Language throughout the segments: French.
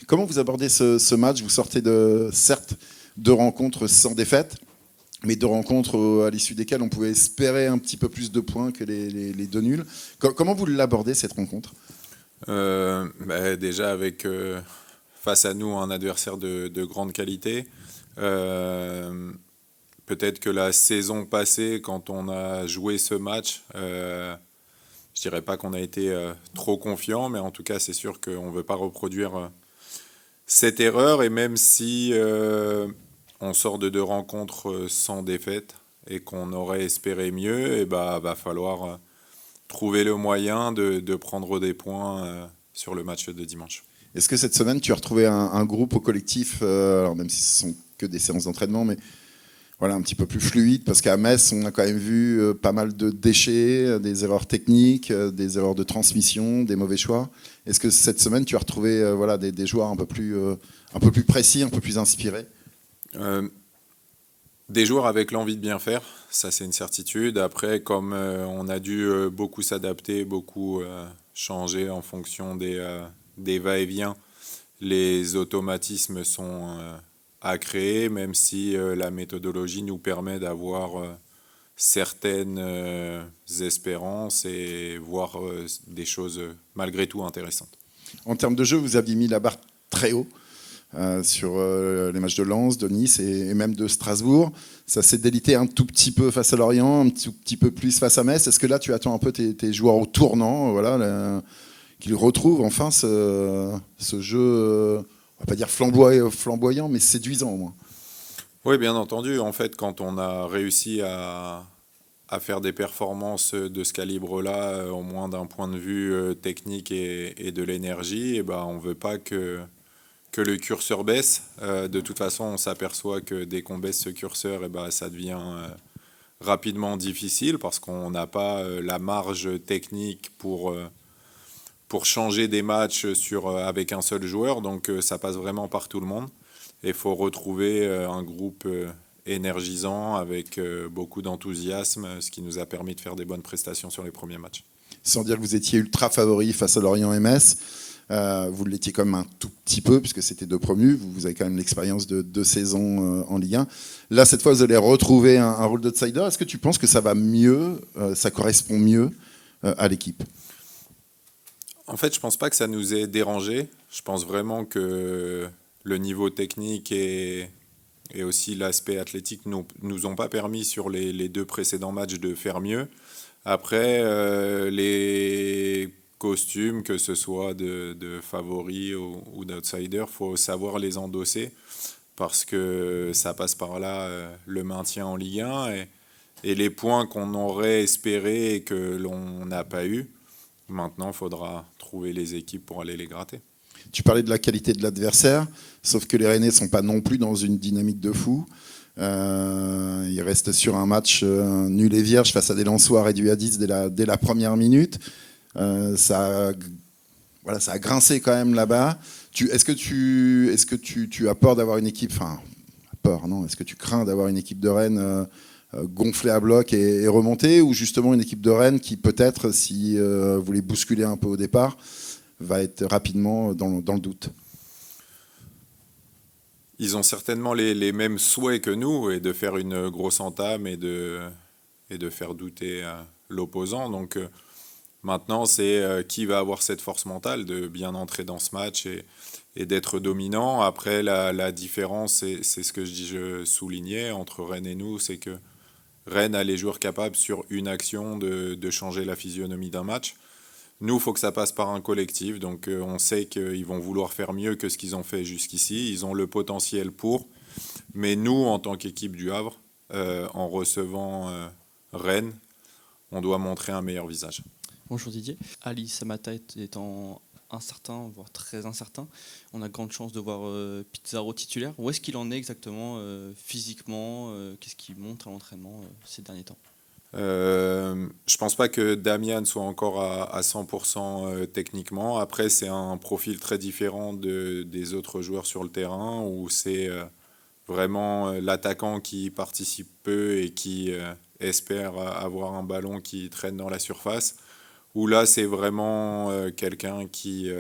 Comment vous abordez ce match? Vous sortez certes, 2 rencontres sans défaite, mais 2 rencontres à l'issue desquelles on pouvait espérer un petit peu plus de points que les 2 nuls. Comment vous l'abordez, cette rencontre? Déjà avec face à nous un adversaire de grande qualité. Peut-être que la saison passée, quand on a joué ce match, je dirais pas qu'on a été trop confiant, mais en tout cas c'est sûr qu'on ne veut pas reproduire cette erreur. Et même si on sort de 2 rencontres sans défaite et qu'on aurait espéré mieux, et va falloir trouver le moyen de prendre des points sur le match de dimanche. Est-ce que cette semaine, tu as retrouvé un groupe au collectif, alors même si ce sont que des séances d'entraînement, mais voilà, un petit peu plus fluide? Parce qu'à Metz, on a quand même vu pas mal de déchets, des erreurs techniques, des erreurs de transmission, des mauvais choix. Est-ce que cette semaine, tu as retrouvé des joueurs un peu plus précis, un peu plus inspirés? Des joueurs avec l'envie de bien faire, ça c'est une certitude. Après, comme on a dû beaucoup s'adapter, beaucoup changer en fonction des va-et-vient, les automatismes sont à créer, même si la méthodologie nous permet d'avoir certaines espérances et voir des choses malgré tout intéressantes. En termes de jeu, vous aviez mis la barre très haut. Sur les matchs de Lens, de Nice et même de Strasbourg. Ça s'est délité un tout petit peu face à Lorient, un tout petit peu plus face à Metz. Est-ce que là, tu attends un peu tes joueurs au tournant, qu'ils retrouvent enfin ce jeu, on va pas dire flamboyant, mais séduisant au moins? Oui, bien entendu. En fait, quand on a réussi à faire des performances de ce calibre-là, au moins d'un point de vue technique et de l'énergie, on ne veut pas que le curseur baisse. De toute façon, on s'aperçoit que dès qu'on baisse ce curseur, ça devient rapidement difficile parce qu'on n'a pas la marge technique pour changer des matchs avec un seul joueur. Donc ça passe vraiment par tout le monde. Et il faut retrouver un groupe énergisant avec beaucoup d'enthousiasme, ce qui nous a permis de faire des bonnes prestations sur les premiers matchs. Sans dire que vous étiez ultra favori face à Lorient et Metz. Vous l'étiez quand même un tout petit peu, puisque c'était 2 promus. Vous avez quand même l'expérience de 2 saisons en Ligue 1. Là, cette fois, vous allez retrouver un rôle d'outsider. Est-ce que tu penses que ça va mieux, ça correspond mieux à l'équipe? En fait, je ne pense pas que ça nous ait dérangé. Je pense vraiment que le niveau technique et aussi l'aspect athlétique nous ont pas permis sur les 2 précédents matchs de faire mieux. Après, les costumes, que ce soit de favoris ou d'outsiders, il faut savoir les endosser parce que ça passe par là le maintien en Ligue 1 et les points qu'on aurait espérés et que l'on n'a pas eu. Maintenant, il faudra trouver les équipes pour aller les gratter. Tu parlais de la qualité de l'adversaire, sauf que les Rennais ne sont pas non plus dans une dynamique de fou. Ils restent sur un match nul et vierge face à des Lensois réduits à 10 dès la première minute. Ça a grincé quand même là-bas. Est-ce que tu as peur d'avoir une équipe, enfin, peur, non, est-ce que tu crains d'avoir une équipe de Rennes gonflée à bloc et remontée, ou justement une équipe de Rennes qui peut-être, si vous les bousculez un peu au départ, va être rapidement dans le doute? Ils ont certainement les mêmes souhaits que nous, et de faire une grosse entame et de faire douter l'opposant. Donc maintenant, c'est qui va avoir cette force mentale de bien entrer dans ce match et d'être dominant. Après, la différence, c'est ce que je soulignais entre Rennes et nous, c'est que Rennes a les joueurs capables sur une action de changer la physionomie d'un match. Nous, il faut que ça passe par un collectif. Donc on sait qu'ils vont vouloir faire mieux que ce qu'ils ont fait jusqu'ici. Ils ont le potentiel pour. Mais nous, en tant qu'équipe du Havre, en recevant Rennes, on doit montrer un meilleur visage. Bonjour Didier. Ali Samata étant incertain, voire très incertain, on a grande chance de voir Pizarro titulaire. Où est-ce qu'il en est exactement physiquement? Qu'est-ce qu'il montre à l'entraînement ces derniers temps? Je pense pas que Damian soit encore à 100% techniquement. Après, c'est un profil très différent des autres joueurs sur le terrain, où c'est vraiment l'attaquant qui participe peu et qui espère avoir un ballon qui traîne dans la surface. Où là, c'est vraiment quelqu'un qui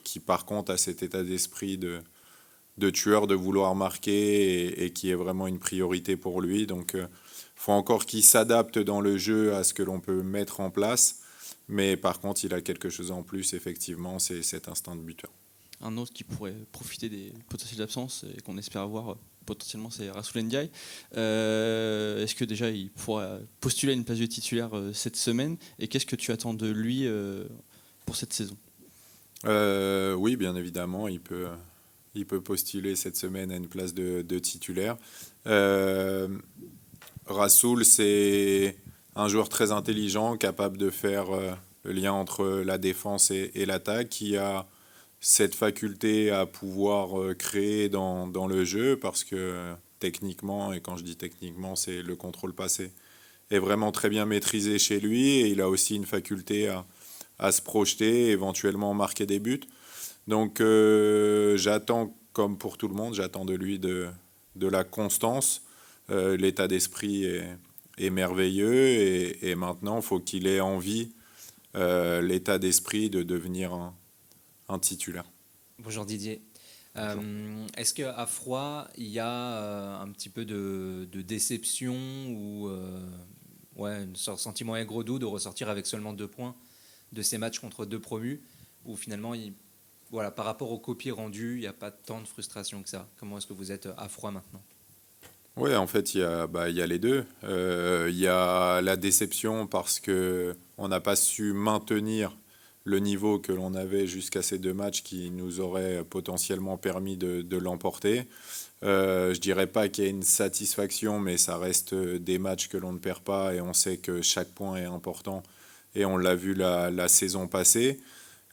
qui par contre a cet état d'esprit de tueur, de vouloir marquer et qui est vraiment une priorité pour lui. Donc faut encore qu'il s'adapte dans le jeu à ce que l'on peut mettre en place. Mais par contre, il a quelque chose en plus, effectivement, c'est cet instinct de buteur. Un autre qui pourrait profiter des potentielles absences et qu'on espère avoir potentiellement, c'est Rassoul Ndiaye. Est-ce que déjà il pourra postuler à une place de titulaire cette semaine, et qu'est-ce que tu attends de lui pour cette saison? Oui, bien évidemment, il peut postuler cette semaine à une place de titulaire. Rassoul, c'est un joueur très intelligent, capable de faire le lien entre la défense et l'attaque, qui a cette faculté à pouvoir créer dans le jeu, parce que techniquement, et quand je dis techniquement, c'est le contrôle passé, est vraiment très bien maîtrisé chez lui, et il a aussi une faculté à se projeter, éventuellement marquer des buts. Donc j'attends, comme pour tout le monde, j'attends de lui de la constance. L'état d'esprit est merveilleux, et maintenant, il faut qu'il ait envie, l'état d'esprit de devenir un titulaire. Bonjour Didier. Bonjour. Est-ce qu'à froid, il y a un petit peu de déception ou une sorte de sentiment aigre-doux de ressortir avec seulement 2 points de ces matchs contre 2 promus, ou finalement, par rapport aux copies rendues, il n'y a pas tant de frustration que ça? Comment est-ce que vous êtes à froid maintenant? Oui, en fait, il y a les deux. Il y a la déception parce qu'on n'a pas su maintenir le niveau que l'on avait jusqu'à ces 2 matchs qui nous auraient potentiellement permis de l'emporter. Je ne dirais pas qu'il y a une satisfaction, mais ça reste des matchs que l'on ne perd pas, et on sait que chaque point est important, et on l'a vu la saison passée.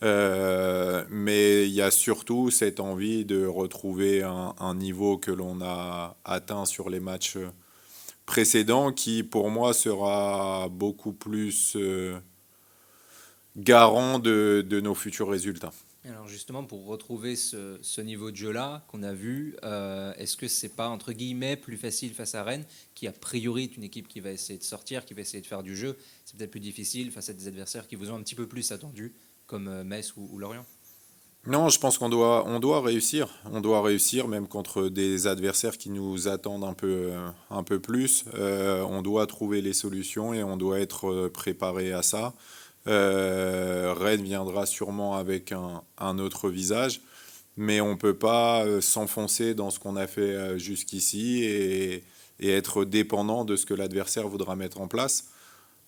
Mais il y a surtout cette envie de retrouver un niveau que l'on a atteint sur les matchs précédents, qui pour moi sera beaucoup plus garant de nos futurs résultats. Alors justement, pour retrouver ce niveau de jeu-là qu'on a vu, est-ce que c'est pas, entre guillemets, plus facile face à Rennes, qui a priori est une équipe qui va essayer de sortir, qui va essayer de faire du jeu? C'est peut-être plus difficile face à des adversaires qui vous ont un petit peu plus attendu, comme Metz ou Lorient? Non, je pense qu'on doit réussir. On doit réussir même contre des adversaires qui nous attendent un peu plus. On doit trouver les solutions, et on doit être préparé à ça. Rennes viendra sûrement avec un autre visage, mais on ne peut pas s'enfoncer dans ce qu'on a fait jusqu'ici et être dépendant de ce que l'adversaire voudra mettre en place.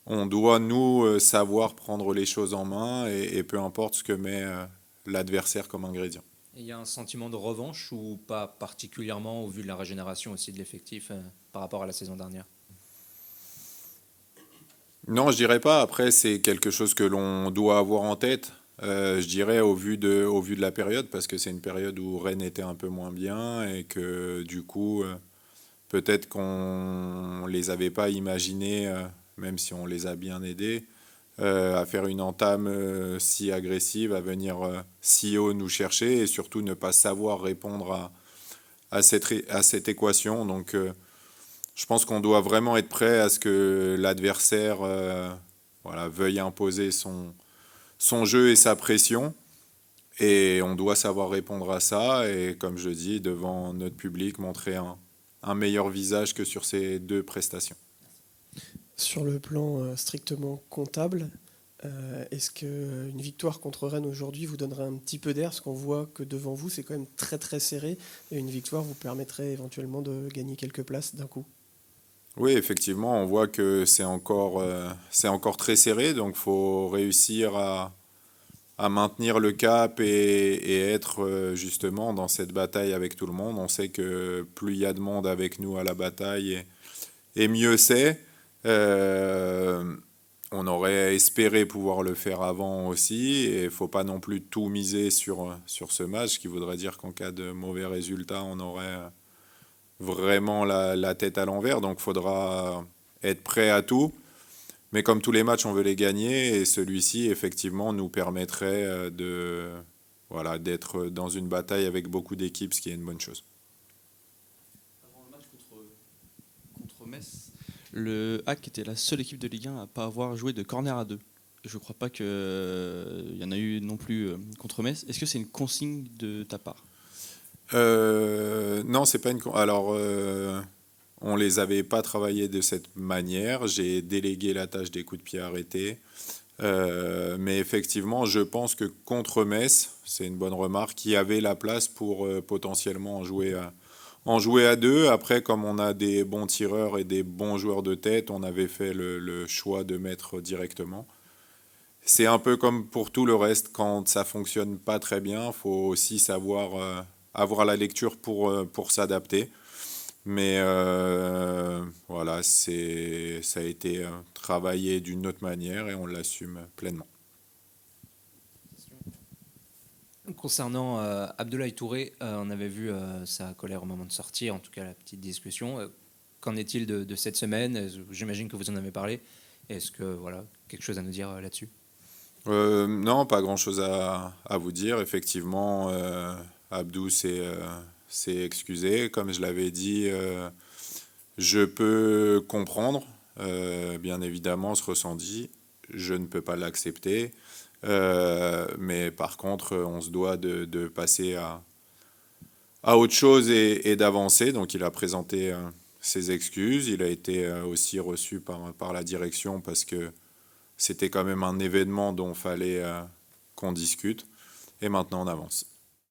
On doit, nous, savoir prendre les choses en main, et peu importe ce que met l'adversaire comme ingrédient. Et il y a un sentiment de revanche, ou pas particulièrement au vu de la régénération aussi de l'effectif par rapport à la saison dernière? Non, je dirais pas. Après, c'est quelque chose que l'on doit avoir en tête. Je dirais au vu de la période, parce que c'est une période où Rennes était un peu moins bien, et que du coup, peut-être qu'on les avait pas imaginés, même si on les a bien aidés, à faire une entame si agressive, à venir si haut nous chercher, et surtout ne pas savoir répondre à cette équation. Donc je pense qu'on doit vraiment être prêt à ce que l'adversaire veuille imposer son jeu et sa pression. Et on doit savoir répondre à ça. Et comme je dis, devant notre public, montrer un meilleur visage que sur ces 2 prestations. Sur le plan strictement comptable, est-ce qu'une victoire contre Rennes aujourd'hui vous donnerait un petit peu d'air? Parce qu'on voit que devant vous, c'est quand même très très serré. Et une victoire vous permettrait éventuellement de gagner quelques places d'un coup. Oui, effectivement, on voit que c'est encore très serré, donc il faut réussir à maintenir le cap et être justement dans cette bataille avec tout le monde. On sait que plus il y a de monde avec nous à la bataille, et mieux c'est. On aurait espéré pouvoir le faire avant aussi, et il ne faut pas non plus tout miser sur ce match, ce qui voudrait dire qu'en cas de mauvais résultat, on aurait vraiment la tête à l'envers. Donc il faudra être prêt à tout. Mais comme tous les matchs, on veut les gagner, et celui-ci, effectivement, nous permettrait d'être dans une bataille avec beaucoup d'équipes, ce qui est une bonne chose. Avant le match contre Metz, le HAC était la seule équipe de Ligue 1 à ne pas avoir joué de corner à 2. je crois pas qu'il y en a eu non plus contre Metz. Est-ce que c'est une consigne de ta part? Non, c'est pas une. Alors, on les avait pas travaillés de cette manière. J'ai délégué la tâche des coups de pied arrêtés. Mais effectivement, je pense que contre Metz, c'est une bonne remarque, il y avait la place pour potentiellement en jouer à deux. Après, comme on a des bons tireurs et des bons joueurs de tête, on avait fait le choix de mettre directement. C'est un peu comme pour tout le reste, quand ça fonctionne pas très bien, il faut aussi savoir avoir la lecture pour s'adapter. Mais voilà, ça a été travaillé d'une autre manière et on l'assume pleinement. Concernant Abdoulaye Touré, on avait vu sa colère au moment de sortir, en tout cas la petite discussion. Qu'en est-il de cette semaine? J'imagine que vous en avez parlé. Est-ce que voilà, quelque chose à nous dire là-dessus? Non, pas grand-chose à vous dire. Effectivement, Abdou s'est excusé. Comme je l'avais dit, je peux comprendre, bien évidemment, ce ressenti. Je ne peux pas l'accepter. Mais par contre, on se doit de passer à autre chose et d'avancer. Donc il a présenté ses excuses. Il a été aussi reçu par la direction parce que c'était quand même un événement dont il fallait qu'on discute. Et maintenant, on avance.